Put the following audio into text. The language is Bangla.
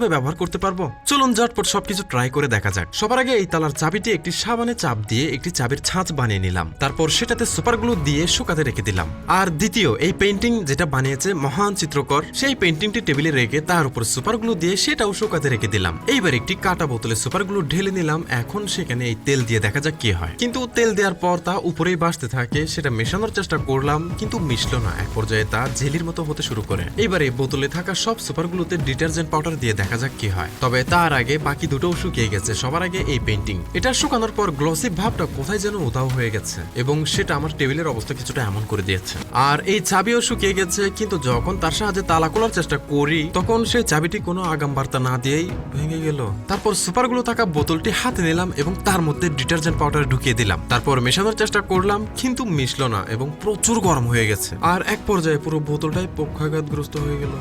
কিভাবে ব্যবহার করতে পারবো? চলুন ঝটপট সবকিছু ট্রাই করে দেখা যাক। সবার আগে এই তালার চাবিটি একটি সাবানে চাপ দিয়ে একটি চাবির ছাঁচ বানিয়ে নিলাম। তারপর সেটাতে সুপার গ্লু দিয়ে শুকাতে রেখে দিলাম। আর দ্বিতীয় এই পেইন্টিং যেটা বানিয়েছে মহান চিত্রকর, সেই পেইন্টিংটি টেবিলে রেখে তার উপর সুপার গ্লু দিয়ে সেটাও শুকাতে রেখে দিলাম। এইবার একটি কাটা বোতলে সুপার গ্লু ঢেলে নিলাম। এখন সেখানে এই তেল দিয়ে দেখা যাক কি হয়। কিন্তু তেল দেওয়ার পর তা উপরেই ভাসতে থাকে। সেটা মেশানোর চেষ্টা করলাম কিন্তু মিশলো না। এক পর্যায়ে তা জেলির মতো হতে শুরু করে। এইবার এই বোতলে থাকা সব সুপার গ্লুতে ডিটারজেন্ট পাউডার দিয়ে দেখা যাক কি হয়। তবে তার আগে বাকি দুটোও শুকিয়ে গেছে। সবার আগে এই পেইন্টিং, এটা শুকানোর পর গ্লসি ভাবটা কোথায় যেন উধাও হয়ে গেছে এবং সেটা আমার টেবিলের অবস্থা কিছুটা এমন করে দিয়েছে। আর এই চাবিও শুকিয়ে গেছে, কিন্তু যখন তার সাহায্যে তালা খোলার চেষ্টা করি তখন সেই চাবিটি কোনো আগাম বার্তা না দিয়েই ভেঙে গেল। তারপর সুপার গ্লু থাকা বোতলটি হাতে নিলাম এবং তার মধ্যে ডিটারজেন্ট পাউডার ঢুকিয়ে দিলাম। তারপর মেশানোর চেষ্টা করলাম কিন্তু মিশলো না এবং প্রচুর গরম হয়ে গেছে। আর এক পর্যায়ে পুরো বোতলটাই পক্ষাঘাতগ্রস্ত হয়ে গেল।